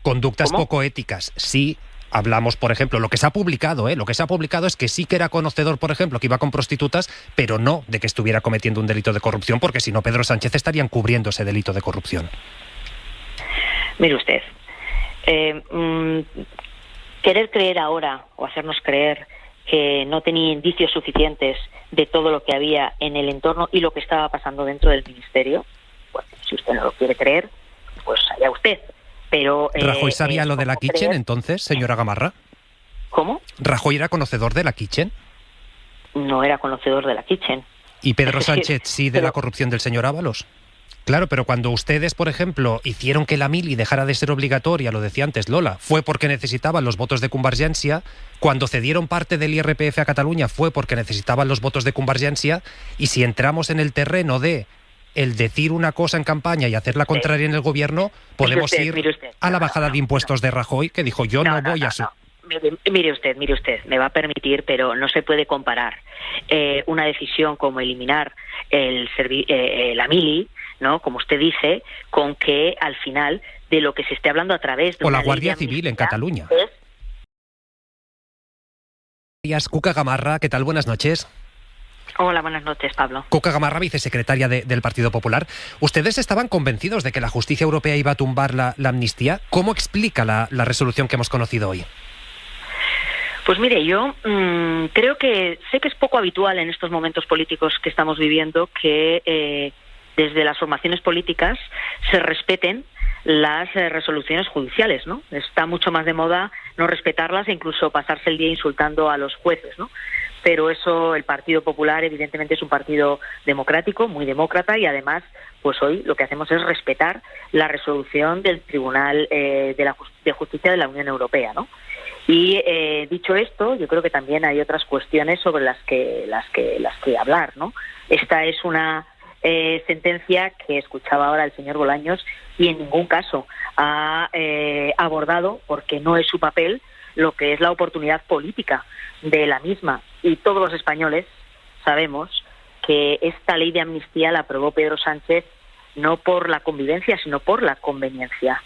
Conductas ¿Cómo? poco éticas, sí. Hablamos, por ejemplo, lo que se ha publicado, lo que se ha publicado es que sí que era conocedor, por ejemplo, que iba con prostitutas, pero no de que estuviera cometiendo un delito de corrupción, porque si no, Pedro Sánchez estaría encubriendo ese delito de corrupción. Mire usted, querer creer ahora o hacernos creer que no tenía indicios suficientes de todo lo que había en el entorno y lo que estaba pasando dentro del ministerio, bueno, si usted no lo quiere creer, pues allá usted. Pero ¿Rajoy sabía lo de la Kitchen creer... entonces, señora Gamarra? ¿Cómo? ¿Rajoy era conocedor de la Kitchen? No era conocedor de la Kitchen. ¿Y Pedro Sánchez sí de la corrupción del señor Ábalos? Claro, pero cuando ustedes, por ejemplo, hicieron que la mili dejara de ser obligatoria, lo decía antes Lola, fue porque necesitaban los votos de Convergència. Cuando cedieron parte del IRPF a Cataluña fue porque necesitaban los votos de Convergència. Y si entramos en el terreno de el decir una cosa en campaña y hacer la contraria en el gobierno, podemos ir a la bajada de impuestos de Rajoy, que dijo yo no voy a su... Mire usted, me va a permitir, pero no se puede comparar una decisión como eliminar la mili, ¿no? Como usted dice, con que al final de lo que se esté hablando a través de o una la ley Guardia de Civil en amnistía Cataluña. es... Cuca Gamarra, ¿qué tal? Buenas noches. Hola, buenas noches, Pablo. Cuca Gamarra, vicesecretaria del Partido Popular. ¿Ustedes estaban convencidos de que la justicia europea iba a tumbar la amnistía? ¿Cómo explica la resolución que hemos conocido hoy? Pues mire, yo creo que sé que es poco habitual en estos momentos políticos que estamos viviendo que desde las formaciones políticas se respeten las resoluciones judiciales, ¿no? Está mucho más de moda no respetarlas e incluso pasarse el día insultando a los jueces, ¿no? Pero eso, el Partido Popular evidentemente es un partido democrático, muy demócrata, y además pues hoy lo que hacemos es respetar la resolución del Tribunal de Justicia de la Unión Europea, ¿no? Y dicho esto, yo creo que también hay otras cuestiones sobre las que hablar, ¿no? Esta es una sentencia que escuchaba ahora el señor Bolaños y en ningún caso ha abordado, porque no es su papel, lo que es la oportunidad política de la misma. Y todos los españoles sabemos que esta ley de amnistía la aprobó Pedro Sánchez no por la convivencia, sino por la conveniencia.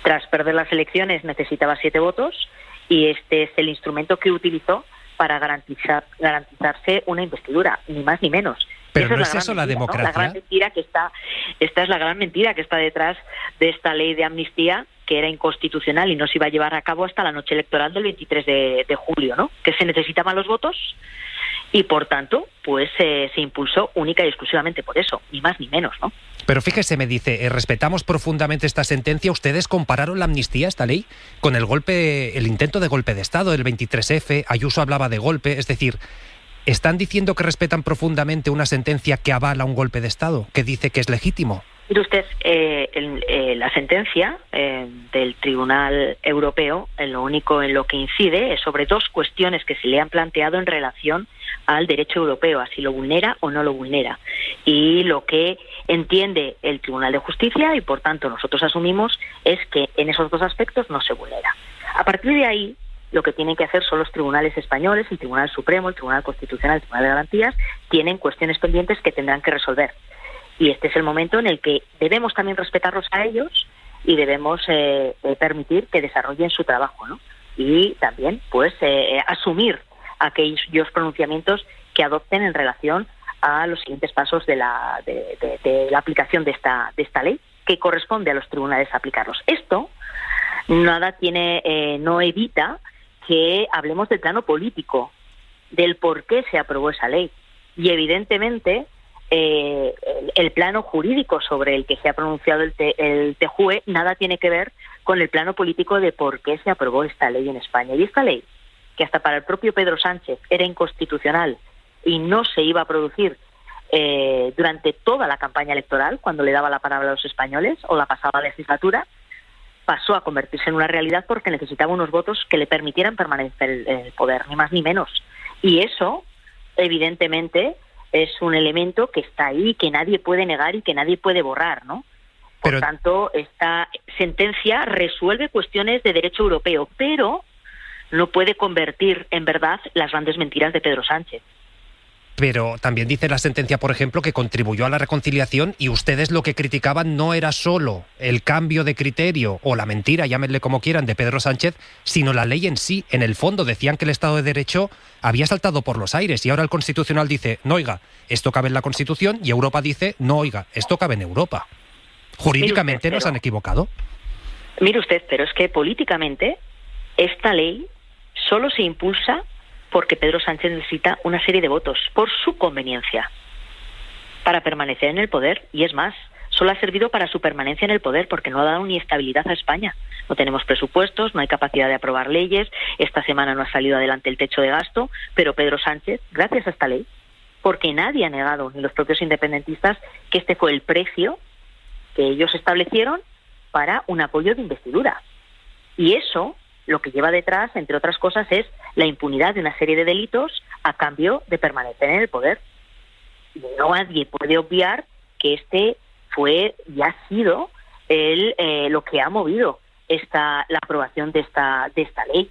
Tras perder las elecciones necesitaba 7 votos y este es el instrumento que utilizó para garantizarse una investidura, ni más ni menos. Pero no es eso la democracia. ¿no? La gran mentira esta es la gran mentira que está detrás de esta ley de amnistía, que era inconstitucional y no se iba a llevar a cabo hasta la noche electoral del 23 de julio, ¿no? Que se necesitaban los votos y, por tanto, pues se impulsó única y exclusivamente por eso, ni más ni menos, ¿no? Pero fíjese, me dice, respetamos profundamente esta sentencia. ¿Ustedes compararon la amnistía, esta ley, con el intento de golpe de Estado del 23F? Ayuso hablaba de golpe, es decir, ¿están diciendo que respetan profundamente una sentencia que avala un golpe de Estado, que dice que es legítimo? Mire usted, la sentencia del Tribunal Europeo, lo único en lo que incide es sobre 2 cuestiones que se le han planteado en relación al derecho europeo, a si lo vulnera o no lo vulnera. Y lo que entiende el Tribunal de Justicia, y por tanto nosotros asumimos, es que en esos 2 aspectos no se vulnera. A partir de ahí, lo que tienen que hacer son los tribunales españoles, el Tribunal Supremo, el Tribunal Constitucional, el Tribunal de Garantías, tienen cuestiones pendientes que tendrán que resolver. Y este es el momento en el que debemos también respetarlos a ellos y debemos permitir que desarrollen su trabajo, ¿no? Y también, pues, asumir aquellos pronunciamientos que adopten en relación a los siguientes pasos de la aplicación de esta ley, que corresponde a los tribunales aplicarlos. Esto no evita que hablemos del plano político, del por qué se aprobó esa ley. Y evidentemente el plano jurídico sobre el que se ha pronunciado el TJUE nada tiene que ver con el plano político de por qué se aprobó esta ley en España. Y esta ley, que hasta para el propio Pedro Sánchez era inconstitucional y no se iba a producir durante toda la campaña electoral, cuando le daba la palabra a los españoles, o la pasada legislatura, pasó a convertirse en una realidad porque necesitaba unos votos que le permitieran permanecer en el poder, ni más ni menos. Y eso, evidentemente, es un elemento que está ahí, que nadie puede negar y que nadie puede borrar, ¿no? Por tanto, esta sentencia resuelve cuestiones de derecho europeo, pero no puede convertir en verdad las grandes mentiras de Pedro Sánchez. Pero también dice la sentencia, por ejemplo, que contribuyó a la reconciliación y ustedes lo que criticaban no era solo el cambio de criterio o la mentira, llámenle como quieran, de Pedro Sánchez, sino la ley en sí. En el fondo decían que el Estado de Derecho había saltado por los aires y ahora el Constitucional dice, no, oiga, esto cabe en la Constitución, y Europa dice, no, oiga, esto cabe en Europa. Jurídicamente nos han equivocado. Mire usted, pero es que políticamente esta ley solo se impulsa porque Pedro Sánchez necesita una serie de votos por su conveniencia para permanecer en el poder, y es más, solo ha servido para su permanencia en el poder porque no ha dado ni estabilidad a España. No tenemos presupuestos, no hay capacidad de aprobar leyes, esta semana no ha salido adelante el techo de gasto, pero Pedro Sánchez, gracias a esta ley, porque nadie ha negado, ni los propios independentistas, que este fue el precio que ellos establecieron para un apoyo de investidura. Y eso lo que lleva detrás, entre otras cosas, es la impunidad de una serie de delitos a cambio de permanecer en el poder. Y no nadie puede obviar que este fue y ha sido lo que ha movido la aprobación de esta ley.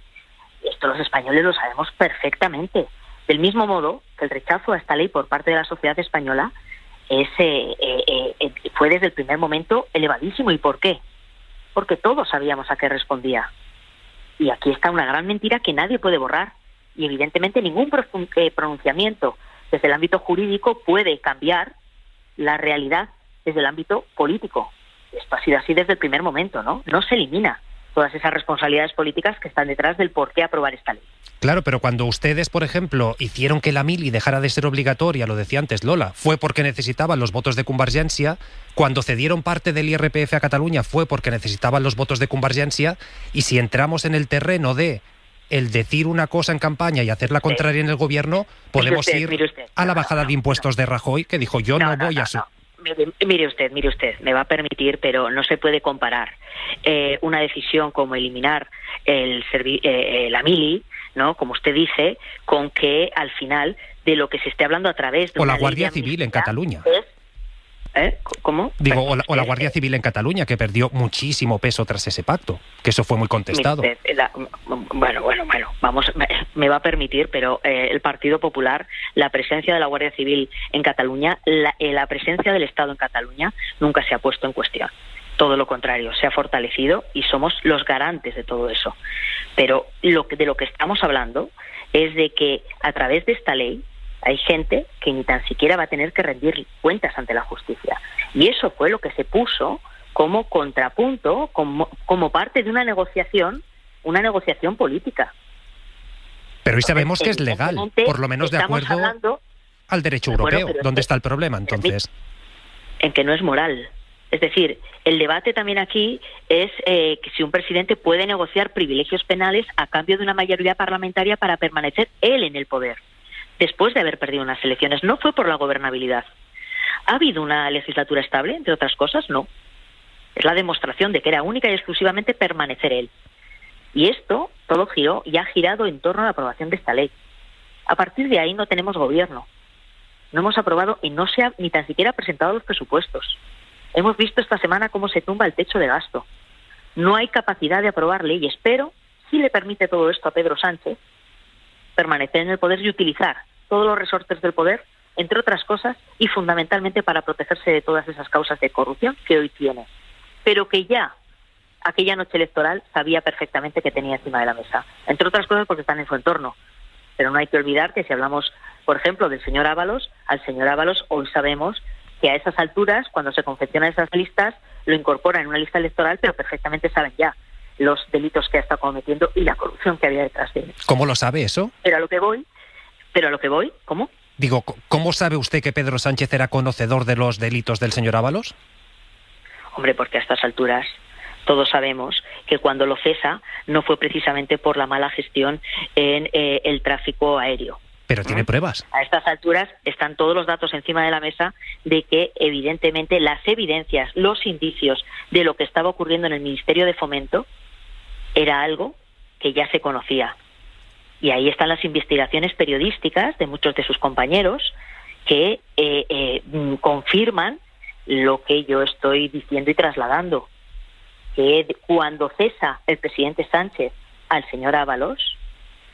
Esto los españoles lo sabemos perfectamente. Del mismo modo que el rechazo a esta ley por parte de la sociedad española fue desde el primer momento elevadísimo. ¿Y por qué? Porque todos sabíamos a qué respondía. Y aquí está una gran mentira que nadie puede borrar. Y evidentemente ningún pronunciamiento desde el ámbito jurídico puede cambiar la realidad desde el ámbito político. Esto ha sido así desde el primer momento, ¿no? No se elimina todas esas responsabilidades políticas que están detrás del por qué aprobar esta ley. Claro, pero cuando ustedes, por ejemplo, hicieron que la mili dejara de ser obligatoria, lo decía antes Lola, fue porque necesitaban los votos de Convergència. Cuando cedieron parte del IRPF a Cataluña fue porque necesitaban los votos de Convergència. Y si entramos en el terreno de el decir una cosa en campaña y hacer la contraria en el gobierno, podemos ir a la bajada de impuestos de Rajoy, que dijo yo no voy a... Mire usted, me va a permitir, pero no se puede comparar una decisión como eliminar la mili, ¿no? Como usted dice, con que al final de lo que se esté hablando a través de o la Guardia Civil en Cataluña. ¿Cómo? Digo, o la Guardia Civil en Cataluña, que perdió muchísimo peso tras ese pacto, que eso fue muy contestado. Bueno, vamos, me va a permitir, pero el Partido Popular, la presencia de la Guardia Civil en Cataluña, la presencia del Estado en Cataluña nunca se ha puesto en cuestión. Todo lo contrario, se ha fortalecido y somos los garantes de todo eso. Pero de lo que estamos hablando es de que a través de esta ley hay gente que ni tan siquiera va a tener que rendir cuentas ante la justicia. Y eso fue lo que se puso como contrapunto, como parte de una negociación política. Pero hoy sabemos que es legal, por lo menos de acuerdo al derecho europeo. ¿Dónde está el problema, entonces? En que no es moral. Es decir, el debate también aquí es que si un presidente puede negociar privilegios penales a cambio de una mayoría parlamentaria para permanecer él en el poder, después de haber perdido unas elecciones. No fue por la gobernabilidad. ¿Ha habido una legislatura estable, entre otras cosas? No. Es la demostración de que era única y exclusivamente permanecer él. Y esto todo giró y ha girado en torno a la aprobación de esta ley. A partir de ahí no tenemos gobierno. No hemos aprobado y no se ha ni tan siquiera presentado los presupuestos. Hemos visto esta semana cómo se tumba el techo de gasto. No hay capacidad de aprobar leyes, pero sí le permite todo esto a Pedro Sánchez permanecer en el poder y utilizar todos los resortes del poder, entre otras cosas, y fundamentalmente para protegerse de todas esas causas de corrupción que hoy tiene, pero que ya aquella noche electoral sabía perfectamente que tenía encima de la mesa, entre otras cosas porque están en su entorno. Pero no hay que olvidar que si hablamos, por ejemplo, del señor Ábalos, al señor Ábalos hoy sabemos que a esas alturas, cuando se confeccionan esas listas, lo incorporan en una lista electoral, pero perfectamente saben ya los delitos que ha estado cometiendo y la corrupción que había detrás de él. ¿Cómo lo sabe eso? Pero a lo que voy, ¿cómo? Digo, ¿cómo sabe usted que Pedro Sánchez era conocedor de los delitos del señor Ábalos? Hombre, porque a estas alturas todos sabemos que cuando lo cesa no fue precisamente por la mala gestión en el tráfico aéreo. Pero tiene pruebas. A estas alturas están todos los datos encima de la mesa de que evidentemente las evidencias, los indicios de lo que estaba ocurriendo en el Ministerio de Fomento era algo que ya se conocía. Y ahí están las investigaciones periodísticas de muchos de sus compañeros que confirman lo que yo estoy diciendo y trasladando, que cuando cesa el presidente Sánchez al señor Ábalos,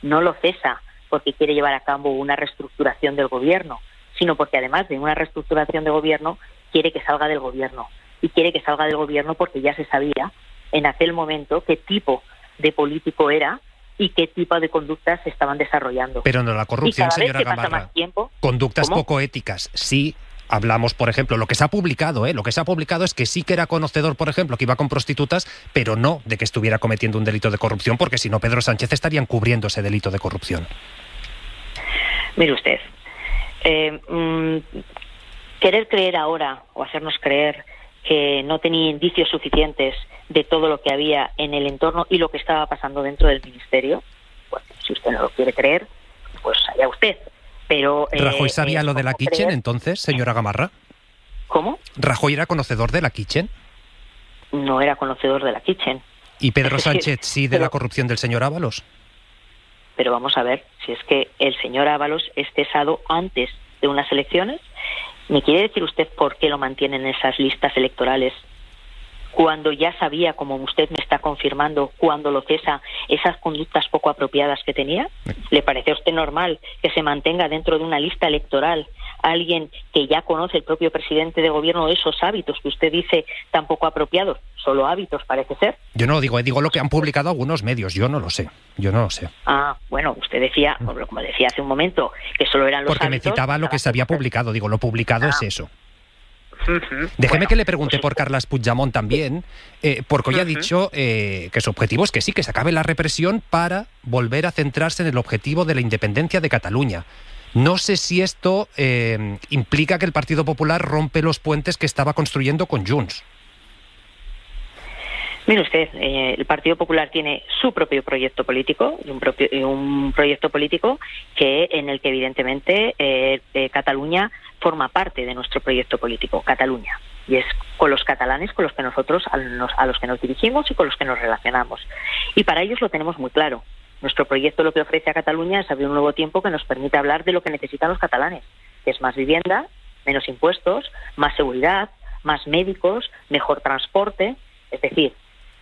no lo cesa porque quiere llevar a cabo una reestructuración del gobierno, sino porque además de una reestructuración de gobierno quiere que salga del gobierno. Y quiere que salga del gobierno porque ya se sabía en aquel momento qué tipo de político era y qué tipo de conductas se estaban desarrollando. Pero no la corrupción, señora Gamarra. Pasa más tiempo, conductas ¿cómo? poco éticas. Sí, hablamos, por ejemplo, lo que se ha publicado, lo que se ha publicado es que sí que era conocedor, por ejemplo, que iba con prostitutas, pero no de que estuviera cometiendo un delito de corrupción, porque si no, Pedro Sánchez estaría encubriendo ese delito de corrupción. Mire usted, querer creer ahora o hacernos creer que no tenía indicios suficientes de todo lo que había en el entorno y lo que estaba pasando dentro del ministerio, pues si usted no lo quiere creer, pues allá usted. Pero ¿Rajoy sabía lo de la Kitchen entonces, señora Gamarra? ¿Cómo? ¿Rajoy era conocedor de la Kitchen? No era conocedor de la Kitchen. ¿Y Pedro Sánchez sí de la corrupción del señor Ábalos? Pero vamos a ver, si es que el señor Ábalos es cesado antes de unas elecciones, ¿me quiere decir usted por qué lo mantienen en esas listas electorales cuando ya sabía, como usted me está confirmando, cuando lo cesa, esas conductas poco apropiadas que tenía? ¿Le parece a usted normal que se mantenga dentro de una lista electoral alguien que ya conoce el propio presidente de gobierno esos hábitos que usted dice tan poco apropiados? Solo hábitos, parece ser. Yo no lo digo, digo lo que han publicado algunos medios, yo no lo sé. Ah, bueno, usted decía, como decía hace un momento, que solo eran los porque hábitos. Me citaba lo que se había publicado, digo, lo publicado es eso. Uh-huh. Déjeme que le pregunte por Carles Puigdemont también, porque hoy ha dicho que su objetivo es que sí, que se acabe la represión para volver a centrarse en el objetivo de la independencia de Cataluña. No sé si esto implica que el Partido Popular rompe los puentes que estaba construyendo con Junts. Mire usted, el Partido Popular tiene su propio proyecto político, un proyecto político en el que evidentemente Cataluña forma parte de nuestro proyecto político, Cataluña. Y es con los catalanes con los que nosotros a los que nos dirigimos y con los que nos relacionamos. Y para ellos lo tenemos muy claro. Nuestro proyecto lo que ofrece a Cataluña es abrir un nuevo tiempo que nos permite hablar de lo que necesitan los catalanes, que es más vivienda, menos impuestos, más seguridad, más médicos, mejor transporte, es decir,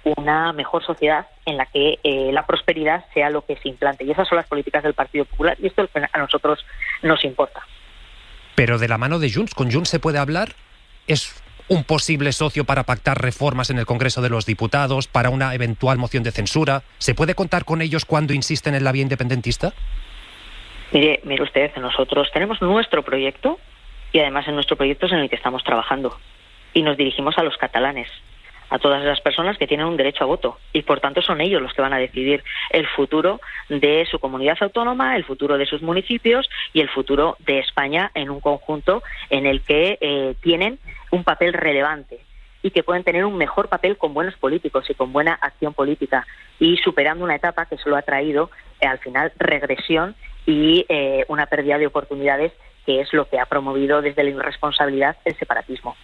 una mejor sociedad en la que la prosperidad sea lo que se implante. Y esas son las políticas del Partido Popular y esto es lo que a nosotros nos importa. Pero de la mano de Junts, ¿con Junts se puede hablar? ¿Es un posible socio para pactar reformas en el Congreso de los Diputados, para una eventual moción de censura? ¿Se puede contar con ellos cuando insisten en la vía independentista? Mire usted, nosotros tenemos nuestro proyecto y además en nuestro proyecto es en el que estamos trabajando y nos dirigimos a los catalanes, a todas esas personas que tienen un derecho a voto y por tanto son ellos los que van a decidir el futuro de su comunidad autónoma, el futuro de sus municipios y el futuro de España en un conjunto en el que tienen un papel relevante y que pueden tener un mejor papel con buenos políticos y con buena acción política y superando una etapa que solo ha traído al final regresión y una pérdida de oportunidades, que es lo que ha promovido desde la irresponsabilidad el separatismo.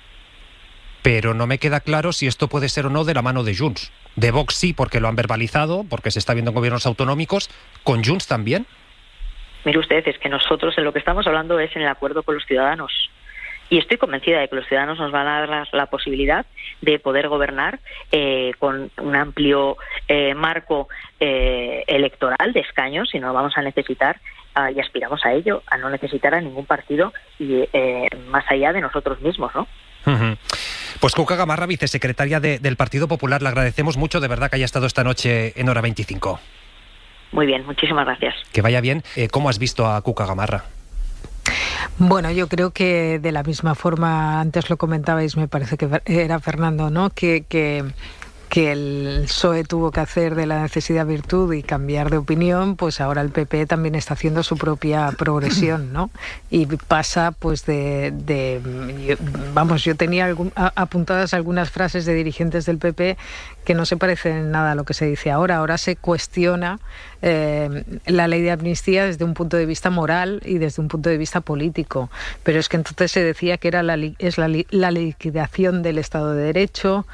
Pero no me queda claro si esto puede ser o no de la mano de Junts. De Vox sí, porque lo han verbalizado, porque se está viendo en gobiernos autonómicos. ¿Con Junts también? Mire usted, es que nosotros en lo que estamos hablando es en el acuerdo con los ciudadanos. Y estoy convencida de que los ciudadanos nos van a dar la posibilidad de poder gobernar con un amplio marco electoral de escaños, y no vamos a necesitar, y aspiramos a ello, a no necesitar a ningún partido y más allá de nosotros mismos, ¿no? Pues Cuca Gamarra, vicesecretaria del Partido Popular, le agradecemos mucho de verdad que haya estado esta noche en Hora 25. Muy bien, muchísimas gracias. Que vaya bien. ¿Cómo has visto a Cuca Gamarra? Bueno, yo creo que de la misma forma, antes lo comentabais, me parece que era Fernando, ¿no? Que el PSOE tuvo que hacer de la necesidad virtud y cambiar de opinión, pues ahora el PP también está haciendo su propia progresión, ¿no? Y pasa pues yo tenía apuntadas algunas frases de dirigentes del PP que no se parecen nada a lo que se dice ahora. Ahora se cuestiona la ley de amnistía desde un punto de vista moral y desde un punto de vista político, pero es que entonces se decía que era la liquidación del Estado de Derecho,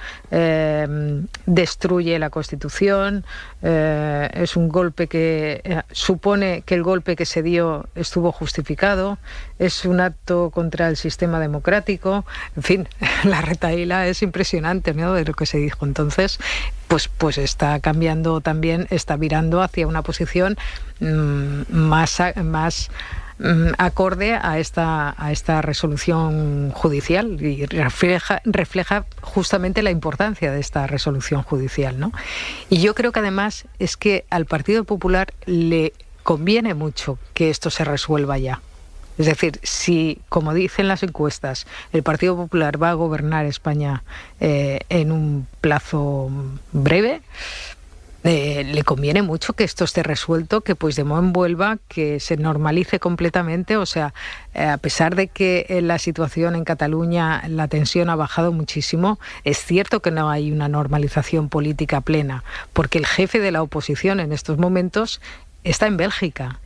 destruye la Constitución, es un golpe que supone que el golpe que se dio estuvo justificado, es un acto contra el sistema democrático, en fin, la retahíla es impresionante, ¿no?, de lo que se dijo. Entonces, pues está cambiando también, está virando hacia una posición más acorde a esta resolución judicial, y refleja justamente la importancia de esta resolución judicial, ¿no? Y yo creo que además es que al Partido Popular le conviene mucho que esto se resuelva ya. Es decir, si, como dicen las encuestas, el Partido Popular va a gobernar España en un plazo breve, le conviene mucho que esto esté resuelto, que Puigdemont vuelva, que se normalice completamente. O sea, a pesar de que la situación en Cataluña, la tensión ha bajado muchísimo, es cierto que no hay una normalización política plena, porque el jefe de la oposición en estos momentos está en Bélgica.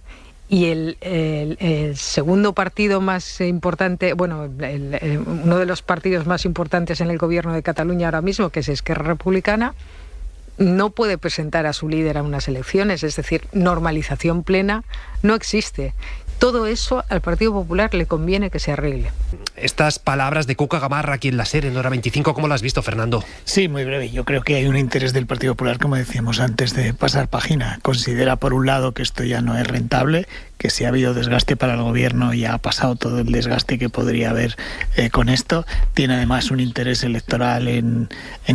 Y el segundo partido más importante, bueno, uno de los partidos más importantes en el gobierno de Cataluña ahora mismo, que es Esquerra Republicana, no puede presentar a su líder a unas elecciones. Es decir, normalización plena no existe. Todo eso al Partido Popular le conviene que se arregle. Estas palabras de Cuca Gamarra aquí en la SER, en Hora 25, ¿cómo las has visto, Fernando? Sí, muy breve. Yo creo que hay un interés del Partido Popular, como decíamos antes de pasar página. Considera, por un lado, que esto ya no es rentable, que si ha habido desgaste para el gobierno ya ha pasado todo el desgaste que podría haber con esto. Tiene además un interés electoral en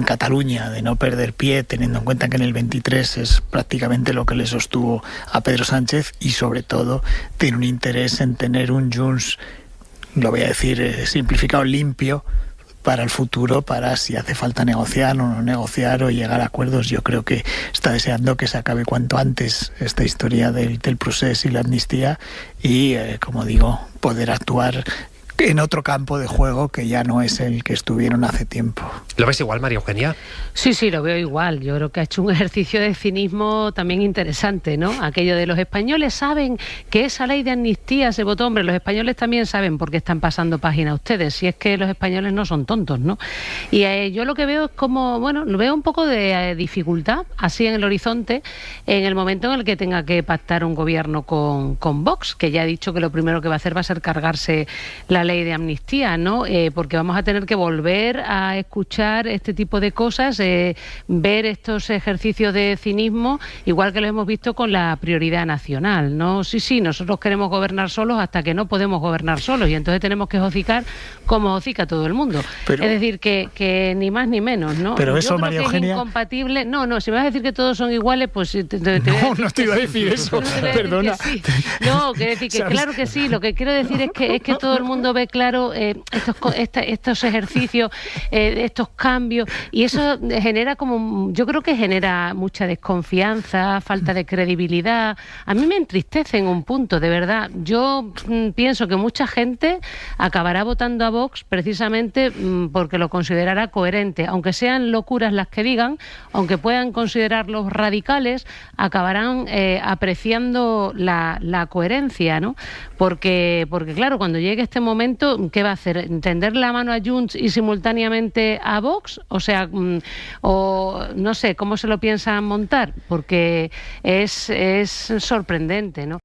Cataluña de no perder pie, teniendo en cuenta que en el 23 es prácticamente lo que le sostuvo a Pedro Sánchez, y sobre todo tiene un interés en tener un Junts, lo voy a decir simplificado, limpio para el futuro, para si hace falta negociar o no negociar o llegar a acuerdos. Yo creo que está deseando que se acabe cuanto antes esta historia del procés y la amnistía y, como digo, poder actuar en otro campo de juego que ya no es el que estuvieron hace tiempo. ¿Lo ves igual, María Eugenia? Sí, lo veo igual. Yo creo que ha hecho un ejercicio de cinismo también interesante, ¿no? Aquello de los españoles saben que esa ley de amnistía se votó. Hombre, los españoles también saben por qué están pasando página ustedes, si es que los españoles no son tontos, ¿no? Y yo lo que veo es como, bueno, veo un poco de dificultad así en el horizonte en el momento en el que tenga que pactar un gobierno con Vox, que ya ha dicho que lo primero que va a hacer va a ser cargarse la ley de amnistía, ¿no? Porque vamos a tener que volver a escuchar este tipo de cosas, ver estos ejercicios de cinismo, igual que lo hemos visto con la prioridad nacional, ¿no? Sí, nosotros queremos gobernar solos hasta que no podemos gobernar solos, y entonces tenemos que hocicar como hocica todo el mundo. Pero, es decir, que ni más ni menos, ¿no? Pero eso, yo creo María que Eugenia... es incompatible. No, si me vas a decir que todos son iguales, pues no te iba a decir eso, perdona. Sí. No, quiero decir que claro que sí, lo que quiero decir es que todo el mundo ve claro estos ejercicios, estos cambios, y eso genera yo creo que genera mucha desconfianza, falta de credibilidad. A mí me entristece en un punto, de verdad. Yo pienso que mucha gente acabará votando a Vox precisamente porque lo considerará coherente, aunque sean locuras las que digan, aunque puedan considerarlos radicales, acabarán apreciando la coherencia, ¿no? Porque claro, cuando llegue este momento, ¿qué va a hacer? ¿Tender la mano a Junts y simultáneamente a Vox? O sea, o no sé, ¿cómo se lo piensan montar? Porque es sorprendente, ¿no?